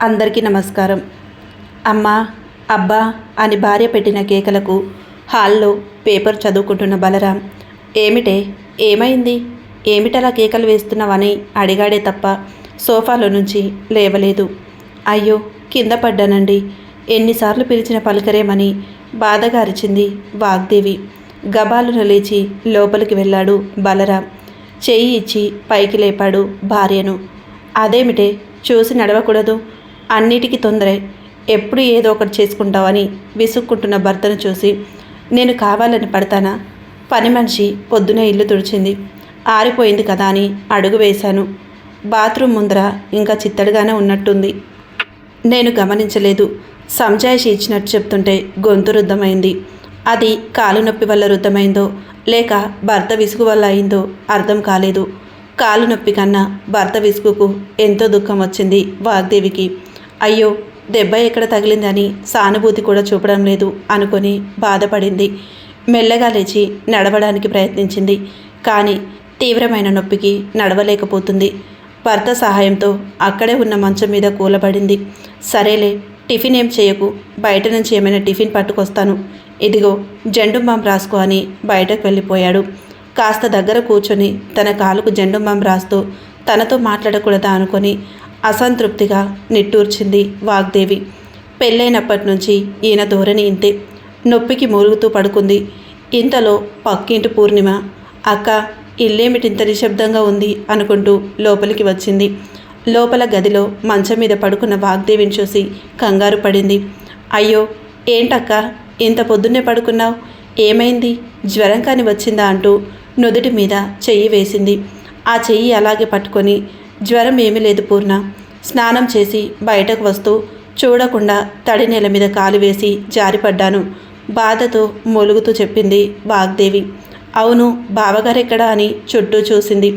అందరికీ నమస్కారం. అమ్మా, అబ్బా అని భార్య పెట్టిన కేకలకు హాల్లో పేపర్ చదువుకుంటున్న బలరాం, ఏమిటే, ఏమైంది, ఏమిటలా కేకలు వేస్తున్నావని అడిగాడే తప్ప సోఫాలో నుంచి లేవలేదు. అయ్యో, కింద పడ్డానండి, ఎన్నిసార్లు పిలిచిన పలకరేమని బాధగా అరిచింది వాగ్దేవి. గబాలున లేచి లోపలికి వెళ్ళాడు బలరాం. చెయ్యి ఇచ్చి పైకి లేపాడు భార్యను. అదేమిటే, చూసి నడవకూడదు, అన్నిటికీ తొందరే, ఎప్పుడు ఏదో ఒకటి చేసుకుంటావని విసుక్కుంటున్న భర్తను చూసి, నేను కావాలని పడతానా? పని మనిషి పొద్దునే ఇల్లు తుడిచింది, ఆరిపోయింది కదా అని అడుగు వేశాను. బాత్రూమ్ ముందర ఇంకా చిత్తడిగానే ఉన్నట్టుంది. నేను గమనించలేదు. సంజాయిషి ఇచ్చినట్టు చెప్తుంటే గొంతు రుద్ధమైంది. అది కాలు నొప్పి వల్ల రుద్ధమైందో లేక భర్త విసుగు వల్ల అయిందో అర్థం కాలేదు. కాలు నొప్పి కన్నా భర్త విసుగుకు ఎంతో దుఃఖం వచ్చింది వాగ్దేవికి. అయ్యో, దెబ్బ ఎక్కడ తగిలిందని సానుభూతి కూడా చూపడం లేదు అనుకొని బాధపడింది. మెల్లగా లేచి నడవడానికి ప్రయత్నించింది. కానీ తీవ్రమైన నొప్పికి నడవలేకపోతుంది. భర్త సహాయంతో అక్కడే ఉన్న మంచం మీద కూలబడింది. సరేలే, టిఫిన్ ఏం చేయకు, బయట నుంచి ఏమైనా టిఫిన్ పట్టుకొస్తాను, ఇదిగో జెండు బాం రాసుకో అని బయటకు వెళ్ళిపోయాడు. కాస్త దగ్గర కూర్చొని తన కాలుకు జెండు బాం రాస్తూ తనతో మాట్లాడకూడదా అనుకొని అసంతృప్తిగా నిట్టూర్చింది వాగ్దేవి. పెళ్ళైనప్పటి నుంచి ఈయన ధోరణి ఇంతే. నొప్పికి మూలుగుతూ పడుకుంది. ఇంతలో పక్కింటి పూర్ణిమ, అక్క, ఇల్లేమిటింత నిశ్శబ్దంగా ఉంది అనుకుంటూ లోపలికి వచ్చింది. లోపల గదిలో మంచం మీద పడుకున్న వాగ్దేవిని చూసి కంగారు పడింది. అయ్యో, ఏంటక్క, ఇంత పొద్దున్నే పడుకున్నావు, ఏమైంది, జ్వరం కాని వచ్చిందా అంటూ నుదుటి మీద చెయ్యి వేసింది. ఆ చెయ్యి అలాగే పట్టుకొని, జ్వరం ఏమీ లేదు పూర్ణ, స్నానం చేసి బయటకు వస్తూ చూడకుండా తడి నేల మీద కాలు వేసి జారిపడ్డాను, బాధతో మొలుగుతూ చెప్పింది వాగ్దేవి. అవును, బావగారెక్కడా అని చుట్టూ చూసింది.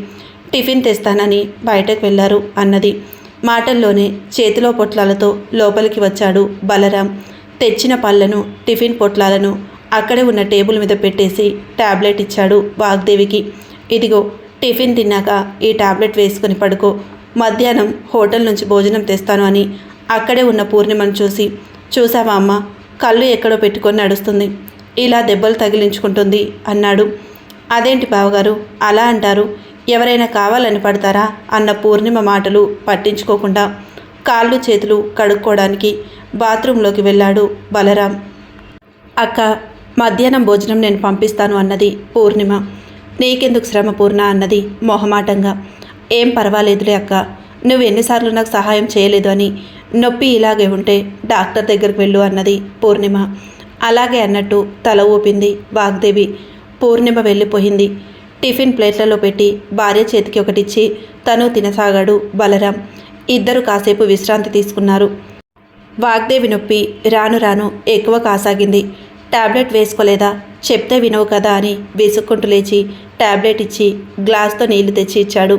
టిఫిన్ తెస్తానని బయటకు వెళ్ళారు అన్నది. మాటల్లోనే చేతిలో పొట్లాలతో లోపలికి వచ్చాడు బలరాం. తెచ్చిన పళ్ళను, టిఫిన్ పొట్లాలను అక్కడే ఉన్న టేబుల్ మీద పెట్టేసి టాబ్లెట్ ఇచ్చాడు వాగ్దేవికి. ఇదిగో, టిఫిన్ తిన్నాక ఈ టాబ్లెట్ వేసుకొని పడుకో, మధ్యాహ్నం హోటల్ నుంచి భోజనం తెస్తాను అని అక్కడే ఉన్న పూర్ణిమను చూసి, చూసావా అమ్మ, కళ్ళు ఎక్కడో పెట్టుకొని నడుస్తుంది, ఇలా దెబ్బలు తగిలించుకుంటుంది అన్నాడు. అదేంటి బావగారు అలా అంటారు, ఎవరైనా కావాలని పడతారా అన్న పూర్ణిమ మాటలు పట్టించుకోకుండా కాళ్ళు చేతులు కడుక్కోవడానికి బాత్రూంలోకి వెళ్ళాడు బలరాం. అక్క, మధ్యాహ్నం భోజనం నేను పంపిస్తాను అన్నది పూర్ణిమ. నీకెందుకు శ్రమ పూర్ణ అన్నది మొహమాటంగా. ఏం పర్వాలేదులే అక్క, నువ్వు ఎన్నిసార్లు నాకు సహాయం చేయలేదు అని, నొప్పి ఇలాగే ఉంటే డాక్టర్ దగ్గరికి వెళ్ళు అన్నది పూర్ణిమ. అలాగే అన్నట్టు తల ఊపింది వాగ్దేవి. పూర్ణిమ వెళ్ళిపోయింది. టిఫిన్ ప్లేట్లలో పెట్టి భార్య చేతికి ఒకటిచ్చి తను తినసాగాడు బలరాం. ఇద్దరు కాసేపు విశ్రాంతి తీసుకున్నారు. వాగ్దేవి నొప్పి రాను రాను ఎక్కువ కాసాగింది. టాబ్లెట్ వేసుకోలేదా, చెప్తే వినవు కదా అని విసుక్కుంటూ లేచి టాబ్లెట్ ఇచ్చి గ్లాస్తో నీళ్లు తెచ్చి ఇచ్చాడు.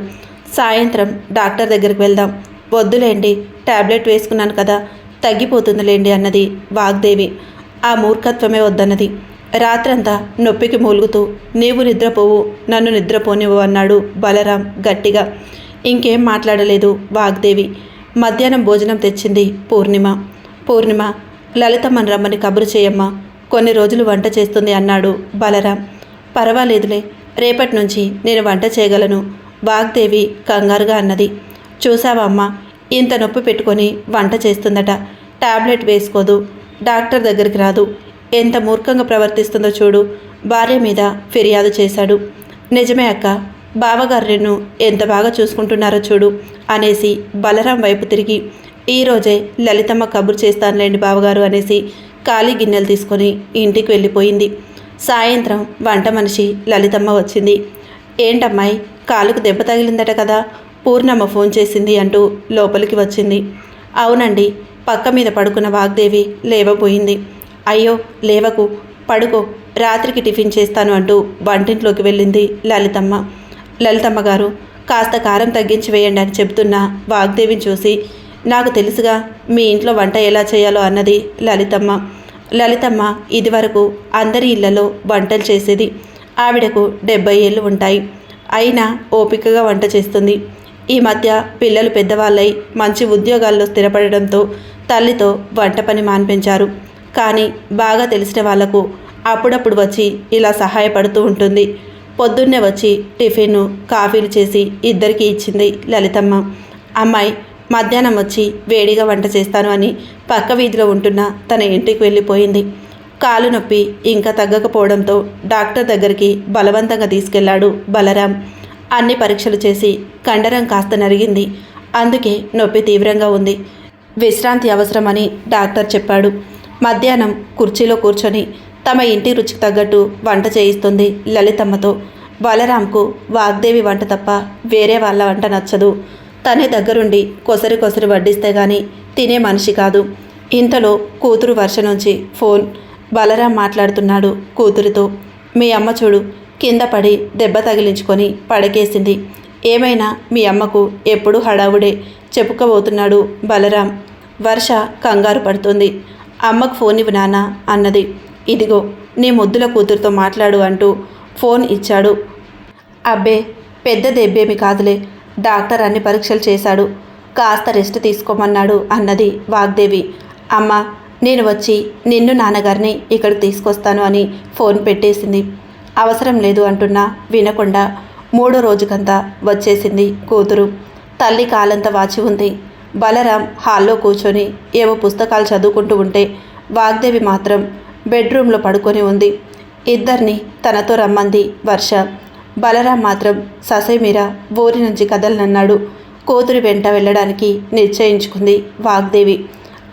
సాయంత్రం డాక్టర్ దగ్గరికి వెళ్దాం. వద్దులేండి, టాబ్లెట్ వేసుకున్నాను కదా, తగ్గిపోతుందిలేండి అన్నది వాగ్దేవి. ఆ మూర్ఖత్వమే వద్దన్నది. రాత్రంతా నొప్పికి మూలుగుతూ, నీవు నిద్రపోవు, నన్ను నిద్రపోనివ్వు అన్నాడు బలరాం గట్టిగా. ఇంకేం మాట్లాడలేదు వాగ్దేవి. మధ్యాహ్నం భోజనం తెచ్చింది పూర్ణిమ. పూర్ణిమ, లలితమ్మని రమ్మని కబురు చేయమ్మా, కొన్ని రోజులు వంట చేస్తుంది అన్నాడు బలరాం. పర్వాలేదులే, రేపటి నుంచి నేను వంట చేయగలను, వాగ్దేవి కంగారుగా అన్నది. చూసావా అమ్మా, ఇంత నొప్పి పెట్టుకొని వంట చేస్తుందట, టాబ్లెట్ వేసుకోదు, డాక్టర్ దగ్గరికి రాదు, ఎంత మూర్ఖంగా ప్రవర్తిస్తుందో చూడు, భార్య మీద ఫిర్యాదు చేశాడు. నిజమే అక్క, బావగారు నిన్ను ఎంత బాగా చూసుకుంటున్నారో చూడు అనేసి బలరాం వైపు తిరిగి, ఈరోజే లలితమ్మ కబురు చేస్తానులేండి బావగారు అనేసి ఖాళీ గిన్నెలు తీసుకొని ఇంటికి వెళ్ళిపోయింది. సాయంత్రం వంట మనిషి లలితమ్మ వచ్చింది. ఏంటమ్మాయి, కాలుకు దెబ్బ తగిలిందట కదా, పూర్ణమ్మ ఫోన్ చేసింది అంటూ లోపలికి వచ్చింది. అవునండి, పక్క మీద పడుకున్న వాగ్దేవి లేవబోయింది. అయ్యో లేవకు, పడుకో, రాత్రికి టిఫిన్ చేస్తాను అంటూ వంటింట్లోకి వెళ్ళింది లలితమ్మ. లలితమ్మ గారు, కాస్త కారం తగ్గించి వేయండి అని చెబుతున్న వాగ్దేవిని చూసి, నాకు తెలుసుగా మీ ఇంట్లో వంట ఎలా చేయాలో అన్నది లలితమ్మ. లలితమ్మ ఇదివరకు అందరి ఇళ్లలో వంటలు చేసేది. ఆవిడకు 70 ఏళ్ళు ఉంటాయి. అయినా ఓపికగా వంట చేస్తుంది. ఈ మధ్య పిల్లలు పెద్దవాళ్ళై మంచి ఉద్యోగాల్లో స్థిరపడడంతో తల్లితో వంట పని మాన్పించారు. కానీ బాగా తెలిసిన వాళ్లకు అప్పుడప్పుడు వచ్చి ఇలా సహాయపడుతూ ఉంటుంది. పొద్దున్నే వచ్చి టిఫిన్ కాఫీలు చేసి ఇద్దరికీ ఇచ్చింది లలితమ్మ. అమ్మాయి మధ్యాహ్నం వచ్చి వేడిగా వంట చేస్తాను అని పక్క వీధిలో ఉంటున్న తన ఇంటికి వెళ్ళిపోయింది. కాలు నొప్పి ఇంకా తగ్గకపోవడంతో డాక్టర్ దగ్గరికి బలవంతంగా తీసుకెళ్లాడు బలరాం. అన్ని పరీక్షలు చేసి కండరం కాస్త నరిగింది. అందుకే నొప్పి తీవ్రంగా ఉంది. విశ్రాంతి అవసరమని డాక్టర్ చెప్పాడు. మధ్యాహ్నం కుర్చీలో కూర్చొని తమ ఇంటి రుచికి తగ్గట్టు వంట చేయిస్తుంది లలితమ్మతో. బలరాంకు వాగ్దేవి వంట తప్ప వేరే వాళ్ళ వంట నచ్చదు. తనే దగ్గరుండి కొసరి కొసరి వడ్డిస్తే గాని తినే మనిషి కాదు. ఇంతలో కూతురు వర్ష నుంచి ఫోన్. బలరాం మాట్లాడుతున్నాడు కూతురితో. మీ అమ్మ చూడు, కింద పడి దెబ్బ తగిలించుకొని పడకేసింది. ఏమైనా మీ అమ్మకు ఎప్పుడూ హడావుడే చెప్పుకోబోతున్నాడు బలరాం. వర్ష కంగారు పడుతుంది. అమ్మకు ఫోన్ ఇవ్వు నాన్న అన్నది. ఇదిగో నీ ముద్దుల కూతురుతో మాట్లాడు అంటూ ఫోన్ ఇచ్చాడు. అబ్బే పెద్ద దెబ్బేమి కాదులే, డాక్టర్ అన్ని పరీక్షలు చేశాడు, కాస్త రెస్ట్ తీసుకోమన్నాడు అన్నది వాగ్దేవి. అమ్మ నేను వచ్చి నిన్ను నాన్నగారిని ఇక్కడికి తీసుకొస్తాను అని ఫోన్ పెట్టేసింది. అవసరం లేదు అంటున్నా వినకుండా 3వ రోజుకంతా వచ్చేసింది కూతురు. తల్లి కాలంతా వాచి ఉంది. బలరాం హాల్లో కూర్చొని ఏవో పుస్తకాలు చదువుకుంటూ ఉంటే వాగ్దేవి మాత్రం బెడ్రూమ్లో పడుకొని ఉంది. ఇద్దరిని తనతో రమ్మంది వర్ష. బలరాం మాత్రం ససేమిరా ఊరి నుంచి కదలనన్నాడు. కూతురి వెంట వెళ్ళడానికి నిశ్చయించుకుంది వాగ్దేవి.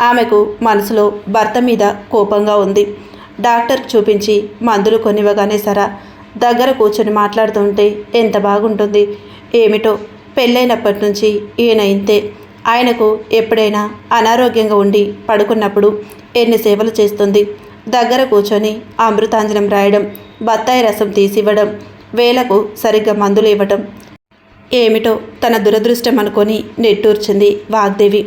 ఆమెకు మనసులో భర్త మీద కోపంగా ఉంది. డాక్టర్కి చూపించి మందులు కొనివ్వగానే సరా దగ్గర కూర్చొని మాట్లాడుతుంటే ఎంత బాగుంటుంది. ఏమిటో పెళ్ళైనప్పటి నుంచి ఈయన ఇంతే. ఆయనకు ఎప్పుడైనా అనారోగ్యంగా ఉండి పడుకున్నప్పుడు ఎన్ని సేవలు చేస్తుంది. దగ్గర కూర్చొని అమృతాంజనం రాయడం, బత్తాయి రసం తీసివ్వడం, వేలకు సరిగ్గా మందులు ఇవ్వటం. ఏమిటో తన దురదృష్టం అనుకొని నెట్టూర్చింది వాగ్దేవి.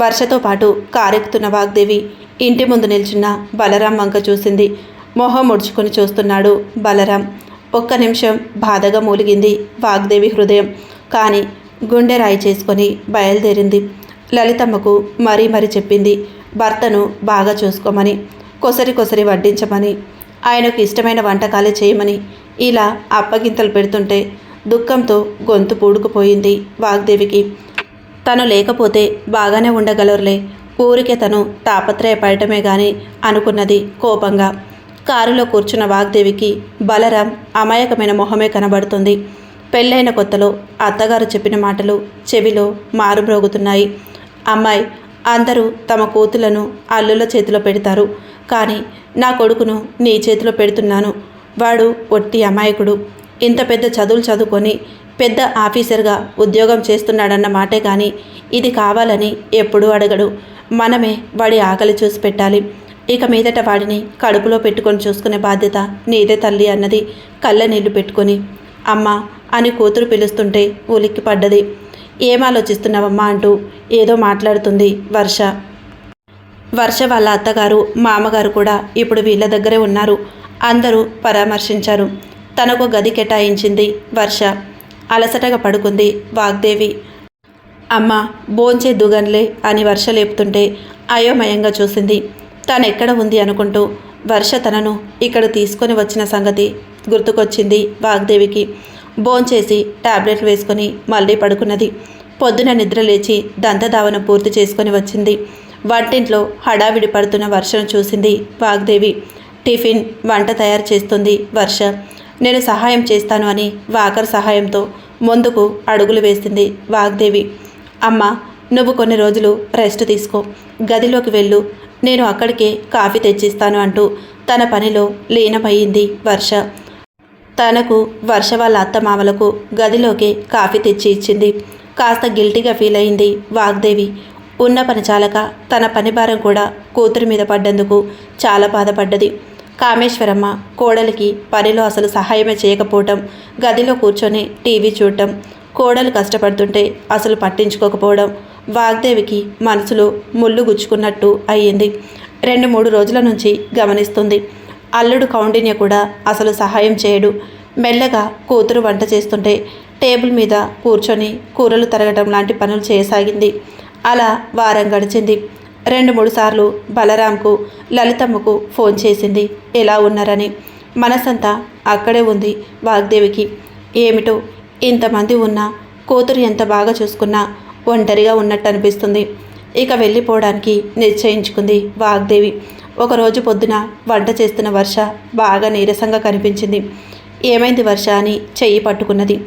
వర్షతో పాటు కారెక్కుతున్న వాగ్దేవి ఇంటి ముందు నిల్చున్న బలరాం వంక చూసింది. మొహం ముడుచుకొని చూస్తున్నాడు బలరాం. ఒక్క నిమిషం బాధగా మూలిగింది వాగ్దేవి హృదయం. కానీ గుండె రాయి చేసుకొని బయలుదేరింది. లలితమ్మకు మరీ చెప్పింది భర్తను బాగా చూసుకోమని, కొసరి కొసరి వడ్డించమని, ఆయనకు ఇష్టమైన వంటకాలే చేయమని. ఇలా అప్పగింతలు పెడుతుంటే దుఃఖంతో గొంతు పూడుకుపోయింది వాగ్దేవికి. తను లేకపోతే బాగానే ఉండగలరులే, ఊరికే తను తాపత్రయపడటమే గాని అనుకున్నది కోపంగా. కారులో కూర్చున్న వాగ్దేవికి బలరాం అమాయకమైన మొహమే కనబడుతుంది. పెళ్ళైన కొత్తలో అత్తగారు చెప్పిన మాటలు చెవిలో మారుమ్రోగుతున్నాయి. అమ్మాయి, అందరూ తమ కూతులను అల్లుల చేతిలో పెడతారు, కానీ నా కొడుకును నీ చేతిలో పెడుతున్నాను. వాడు ఒట్టి అమాయకుడు. ఇంత పెద్ద చదువులు చదువుకొని పెద్ద ఆఫీసర్గా ఉద్యోగం చేస్తున్నాడన్న మాటే కానీ ఇది కావాలని ఎప్పుడూ అడగడు. మనమే వాడి ఆకలి చూసి పెట్టాలి. ఇక మీదట వాడిని కడుపులో పెట్టుకొని చూసుకునే బాధ్యత నీదే తల్లి అన్నది కళ్ళ నీళ్లు పెట్టుకొని. అమ్మా అని కూతురు పిలుస్తుంటే ఉలిక్కి పడ్డది. ఏం ఆలోచిస్తున్నావమ్మా అంటూ ఏదో మాట్లాడుతుంది వర్ష. వర్ష వాళ్ళ అత్తగారు మామగారు కూడా ఇప్పుడు వీళ్ళ దగ్గరే ఉన్నారు. అందరూ పరామర్శించారు. తనకు గది కేటాయించింది వర్ష. అలసటగా పడుకుంది వాగ్దేవి. అమ్మ భోంచేద్దుగన్లే అని వర్ష లేపుతుంటే అయోమయంగా చూసింది. తనెక్కడ ఉంది అనుకుంటూ వర్ష తనను ఇక్కడ తీసుకొని వచ్చిన సంగతి గుర్తుకొచ్చింది వాగ్దేవికి. భోంచేసి టాబ్లెట్లు వేసుకొని మళ్ళీ పడుకున్నది. పొద్దున నిద్ర లేచి దంతధావనం పూర్తి చేసుకొని వచ్చింది. వంటింట్లో హడావిడి పడుతున్న వర్షను చూసింది వాగ్దేవి. టిఫిన్ వంట తయారు చేస్తుంది వర్ష. నేను సహాయం చేస్తాను అని వాకర్ సహాయంతో ముందుకు అడుగులు వేసింది వాగ్దేవి. అమ్మ నువ్వు కొన్ని రోజులు రెస్ట్ తీసుకో, గదిలోకి వెళ్ళు, నేను అక్కడికే కాఫీ తెచ్చిస్తాను అంటూ తన పనిలో లీనమయ్యింది వర్ష. తనకు వర్ష వాళ్ళ అత్తమామలకు గదిలోకి కాఫీ తెచ్చి ఇచ్చింది. కాస్త గిల్టీగా ఫీల్ అయింది వాగ్దేవి. ఉన్న పని చాలక తన పని భారం కూడా కూతురి మీద పడ్డందుకు చాలా బాధపడ్డది. కామేశ్వరమ్మ కోడలికి పనిలో అసలు సహాయమే చేయకపోవటం, గదిలో కూర్చొని టీవీ చూడటం, కోడలు కష్టపడుతుంటే అసలు పట్టించుకోకపోవడం వాగ్దేవికి మనసులో ముళ్ళు గుచ్చుకున్నట్టు అయ్యింది. 2-3 రోజుల నుంచి గమనిస్తుంది. అల్లుడు కౌండిన్య కూడా అసలు సహాయం చేయడు. మెల్లగా కూతురు వంట చేస్తుంటే టేబుల్ మీద కూర్చొని కూరలు తరగటం లాంటి పనులు చేయసాగింది. అలా వారం గడిచింది. 2-3 సార్లు బలరాంకు, లలితమ్మకు ఫోన్ చేసింది ఎలా ఉన్నారని. మనసంతా అక్కడే ఉంది వాగ్దేవికి. ఏమిటో ఇంతమంది ఉన్నా కూతురు ఎంత బాగా చూసుకున్నా ఒంటరిగా ఉన్నట్టు అనిపిస్తుంది. ఇక వెళ్ళిపోవడానికి నిశ్చయించుకుంది వాగ్దేవి. ఒకరోజు పొద్దున వంట చేస్తున్న వర్ష బాగా నీరసంగా కనిపించింది. ఏమైంది వర్ష అని చెయ్యి పట్టుకున్నది.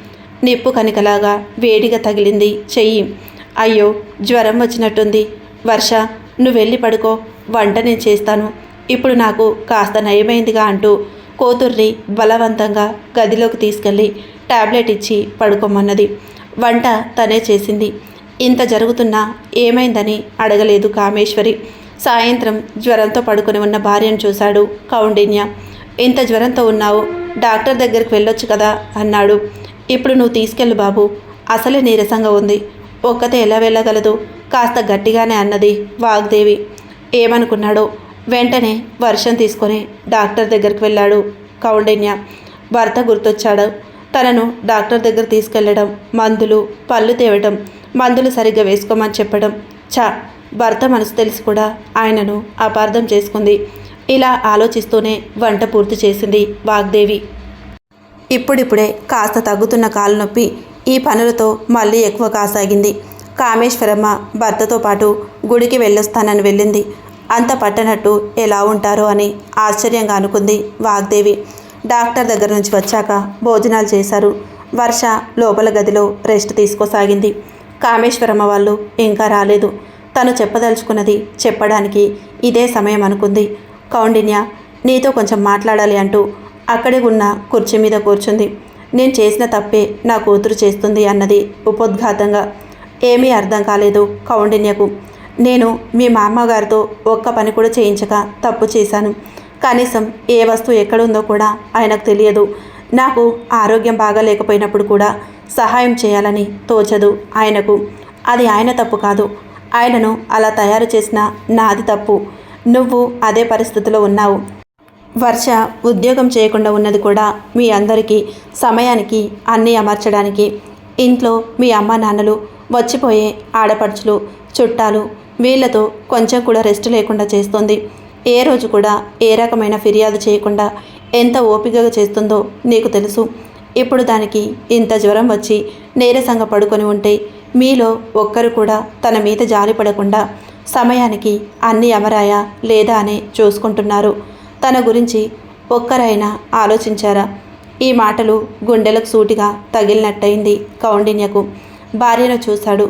నిప్పు కనికలాగా వేడిగా తగిలింది చెయ్యి. అయ్యో జ్వరం వచ్చినట్టుంది. వర్ష నువ్వు వెళ్ళి పడుకో, వంట నేను చేస్తాను, ఇప్పుడు నాకు కాస్త నయమైందిగా అంటూ కూతుర్ని బలవంతంగా గదిలోకి తీసుకెళ్ళి టాబ్లెట్ ఇచ్చి పడుకోమన్నది. వంట తనే చేసింది. ఇంత జరుగుతున్నా ఏమైందని అడగలేదు కామేశ్వరి. సాయంత్రం జ్వరంతో పడుకొని ఉన్న భార్యను చూశాడు కౌండిన్య. ఇంత జ్వరంతో ఉన్నావు, డాక్టర్ దగ్గరికి వెళ్ళొచ్చు కదా అన్నాడు. ఇప్పుడు నువ్వు తీసుకెళ్ళు బాబు, అసలే నీరసంగా ఉంది, ఒక్కతే ఎలా వెళ్ళగలదు, కాస్త గట్టిగానే అన్నది వాగ్దేవి. ఏమనుకున్నాడో వెంటనే వర్షం తీసుకొని డాక్టర్ దగ్గరికి వెళ్ళాడు కౌండిన్య. భర్త గుర్తొచ్చాడు. తనను డాక్టర్ దగ్గర తీసుకెళ్లడం, మందులు, పళ్ళు తేవడం, మందులు సరిగ్గా వేసుకోమని చెప్పడం. భర్త మనసు తెలిసి కూడా ఆయనను అపార్థం చేసుకుంది. ఇలా ఆలోచిస్తూనే వంట పూర్తి చేసింది వాగ్దేవి. ఇప్పుడిప్పుడే కాస్త తగ్గుతున్న కాలు నొప్పి ఈ పనులతో మళ్ళీ ఎక్కువ కాసాగింది. కామేశ్వరమ్మ భర్తతో పాటు గుడికి వెళ్ళొస్తానని వెళ్ళింది. అంత పట్టనట్టు ఎలా ఉంటారో అని ఆశ్చర్యంగా అనుకుంది వాగ్దేవి. డాక్టర్ దగ్గర నుంచి వచ్చాక భోజనాలు చేశారు. వర్ష లోపల గదిలో రెస్ట్ తీసుకోసాగింది. కామేశ్వరమ్మ వాళ్ళు ఇంకా రాలేదు. తను చెప్పదలుచుకున్నది చెప్పడానికి ఇదే సమయం అనుకుంది. కౌండిన్య నీతో కొంచెం మాట్లాడాలి అంటూ అక్కడే ఉన్న కుర్చీ మీద కూర్చుంది. నేను చేసిన తప్పే నా కూతురు చేస్తుంది అన్నది ఉపోద్ఘాతంగా. ఏమీ అర్థం కాలేదు కౌండిన్యకు. నేను మీ మామగారితో ఒక్క పని కూడా చేయించక తప్పు చేశాను. కనీసం ఏ వస్తువు ఎక్కడుందో కూడా ఆయనకు తెలియదు. నాకు ఆరోగ్యం బాగాలేకపోయినప్పుడు కూడా సహాయం చేయాలని తోచదు ఆయనకు. అది ఆయన తప్పు కాదు. ఆయనను అలా తయారు చేసిన నాది తప్పు. నువ్వు అదే పరిస్థితిలో ఉన్నావు. వర్ష ఉద్యోగం చేయకుండా ఉన్నది కూడా మీ అందరికీ సమయానికి అన్నీ అమర్చడానికి. ఇంట్లో మీ అమ్మ నాన్నలు, వచ్చిపోయే ఆడపడుచులు, చుట్టాలు, వీళ్ళతో కొంచెం కూడా రెస్ట్ లేకుండా చేస్తుంది. ఏ రోజు కూడా ఏ రకమైన ఫిర్యాదు చేయకుండా ఎంత ఓపికగా చేస్తుందో నీకు తెలుసు. ఇప్పుడు దానికి ఇంత జ్వరం వచ్చి నీరసంగా పడుకొని ఉంటే మీలో ఒక్కరు కూడా తన మీద జాలి పడకుండా సమయానికి అన్నీ అమరాయా లేదా అని చూసుకుంటున్నారు. తన గురించి ఒక్కరైనా ఆలోచించారా? ఈ మాటలు గుండెలకు సూటిగా తగిలినట్టయింది కౌండిన్యకు. భార్యను చూశాడు.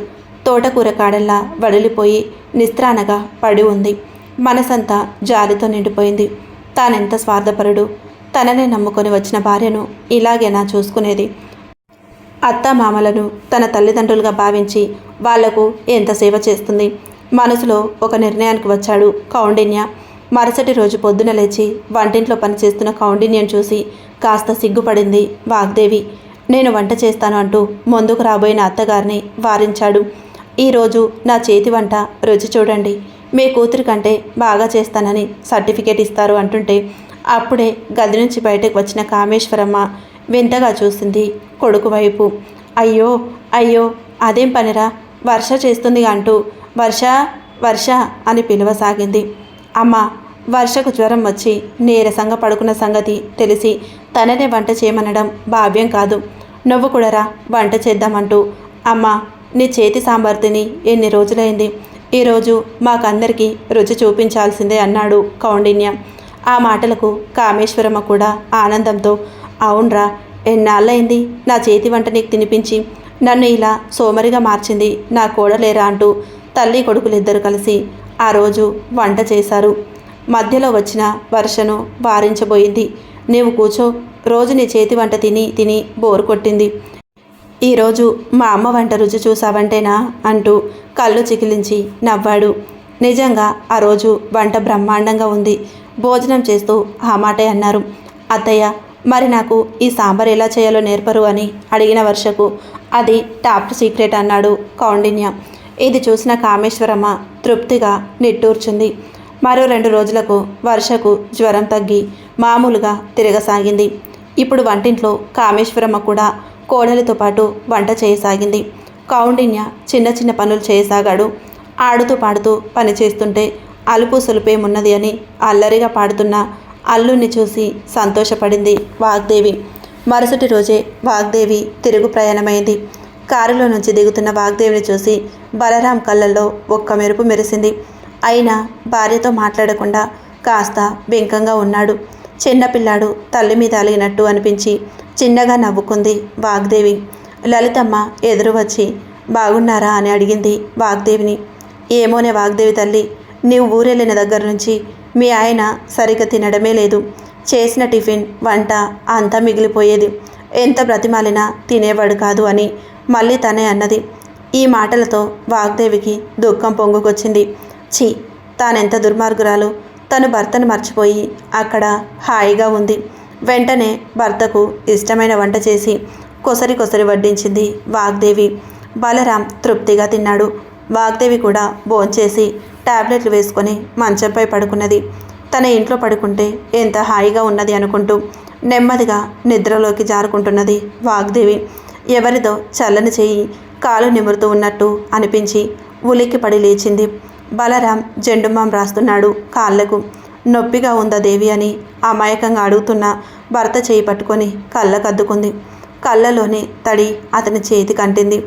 తోటకూర కాడల్లా వడిలిపోయి నిస్త్రాణగా పడి ఉంది. మనసంతా జాలితో నిండిపోయింది. తానెంత స్వార్థపరుడు. తననే నమ్ముకొని వచ్చిన భార్యను ఇలాగేనా చూసుకునేది? అత్తామామలను తన తల్లిదండ్రులుగా భావించి వాళ్లకు ఎంత సేవ చేస్తుంది. మనసులో ఒక నిర్ణయానికి వచ్చాడు కౌండిన్య. మరుసటి రోజు పొద్దున లేచి వంటింట్లో పనిచేస్తున్న కౌండిన్యను చూసి కాస్త సిగ్గుపడింది వాగ్దేవి. నేను వంట చేస్తాను అంటూ ముందుకు రాబోయిన అత్తగారిని వారించాడు. ఈరోజు నా చేతి వంట రుచి చూడండి, మీ కూతురి కంటే బాగా చేస్తానని సర్టిఫికేట్ ఇస్తారు అంటుంటే అప్పుడే గది నుంచి బయటకు వచ్చిన కామేశ్వరమ్మ వింతగా చూసింది కొడుకు వైపు. అయ్యో అయ్యో అదేం పనిరా, వర్ష చేస్తుంది అంటూ వర్ష వర్ష అని పిలవసాగింది. అమ్మ, వర్షకు జ్వరం వచ్చి నీరసంగా పడుకున్న సంగతి తెలిసి తననే వంట చేయమనడం భావ్యం కాదు. నువ్వు కూడా రా, వంట చేద్దామంటూ. అమ్మ, నీ చేతి సాంబార్తిని ఎన్ని రోజులైంది, ఈరోజు మాకందరికీ రుచి చూపించాల్సిందే అన్నాడు కౌండిన్య. ఆ మాటలకు కామేశ్వరమ్మ కూడా ఆనందంతో అవునరా, ఎన్నాళ్ళైంది నా చేతి వంట నీకు తినిపించి, నన్ను ఇలా సోమరిగా మార్చింది నా కోడలేరా అంటూ తల్లి కొడుకులిద్దరూ కలిసి ఆ రోజు వంట చేశారు. మధ్యలో వచ్చిన వర్షను వారించబోయింది. నీవు కూర్చో, రోజు నీ చేతి వంట తిని తిని బోరు కొట్టింది. ఈరోజు మా అమ్మ వంట రుచి చూసావంటేనా అంటూ కళ్ళు చికిలించి నవ్వాడు. నిజంగా ఆ రోజు వంట బ్రహ్మాండంగా ఉంది. భోజనం చేస్తూ ఆ మాటే అన్నారు. అత్తయ్య, మరి నాకు ఈ సాంబార్ ఎలా చేయాలో నేర్పరు అని అడిగిన వర్షకు అది టాప్ సీక్రెట్ అన్నాడు కౌండిన్య. ఇది చూసిన కామేశ్వరమ్మ తృప్తిగా నిట్టూర్చుంది. మరో 2 రోజులకు వర్షకు జ్వరం తగ్గి మామూలుగా తిరగసాగింది. ఇప్పుడు వంటింట్లో కామేశ్వరమ్మ కూడా కోడలితో పాటు వంట చేయసాగింది. కౌండిన్య చిన్న చిన్న పనులు చేయసాగాడు. ఆడుతూ పాడుతూ పని చేస్తుంటే అలుపు సులుపేమున్నది అని అల్లరిగా పాడుతున్న అల్లుణ్ణి చూసి సంతోషపడింది వాగ్దేవి. మరుసటి రోజే వాగ్దేవి తిరుగు ప్రయాణమైంది. కారులో నుంచి దిగుతున్న వాగ్దేవిని చూసి బలరాం కళ్ళల్లో ఒక్క మెరుపు మెరిసింది. అయినా భార్యతో మాట్లాడకుండా కాస్త బెంకంగా ఉన్నాడు. చిన్నపిల్లాడు తల్లి మీద అలిగినట్టు అనిపించి చిన్నగా నవ్వుకుంది వాగ్దేవి. లలితమ్మ ఎదురు వచ్చి బాగున్నారా అని అడిగింది వాగ్దేవిని. ఏమోనే వాగ్దేవి తల్లి, నీవు ఊరెళ్ళిన దగ్గర నుంచి మీ ఆయన సరిగ్గా తినడమే లేదు. చేసిన టిఫిన్ వంట అంతా మిగిలిపోయేది. ఎంత బ్రతిమాలినా తినేవాడు కాదు అని మళ్ళీ తనే అన్నది. ఈ మాటలతో వాగ్దేవికి దుఃఖం పొంగుకొచ్చింది. ఛీ, తానెంత దుర్మార్గురాలు. తను భర్తను మర్చిపోయి అక్కడ హాయిగా ఉంది. వెంటనే భర్తకు ఇష్టమైన వంట చేసి కొసరి కొసరి వడ్డించింది వాగ్దేవి. బలరాం తృప్తిగా తిన్నాడు. వాగ్దేవి కూడా భోంచేసి టాబ్లెట్లు వేసుకొని మంచంపై పడుకున్నది. తన ఇంట్లో పడుకుంటే ఎంత హాయిగా ఉన్నది అనుకుంటూ నెమ్మదిగా నిద్రలోకి జారుకుంటున్నది వాగ్దేవి. ఎవరిదో చల్లని చెయ్యి కాలు నిమురుతూ ఉన్నట్టు అనిపించి ఉలిక్కిపడి లేచింది. బలరాం జెండుమాం రాస్తున్నాడు కాళ్లకు. నొప్పిగా ఉందా దేవి అని అమాయకంగా అడుగుతున్న భర్త చేయి పట్టుకొని కళ్ళకద్దుకుంది. కళ్ళలోని తడి అతని చేతి కంటింది.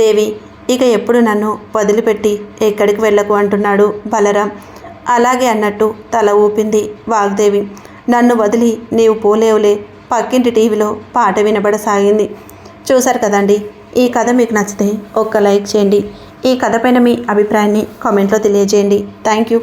దేవి, ఇక ఎప్పుడు నన్ను వదిలిపెట్టి ఎక్కడికి వెళ్ళకు అంటున్నాడు బలరాం. అలాగే అన్నట్టు తల ఊపింది వాగ్దేవి. నన్ను వదిలి నీవు పోలేవులే. పక్కింటి టీవీలో పాట వినబడసాగింది. చూశారు కదండి. ఈ కథ మీకు నచ్చితే ఒక్క లైక్ చేయండి. ఈ కథ పైన మీ అభిప్రాయాన్ని కామెంట్లో తెలియజేయండి. Thank you.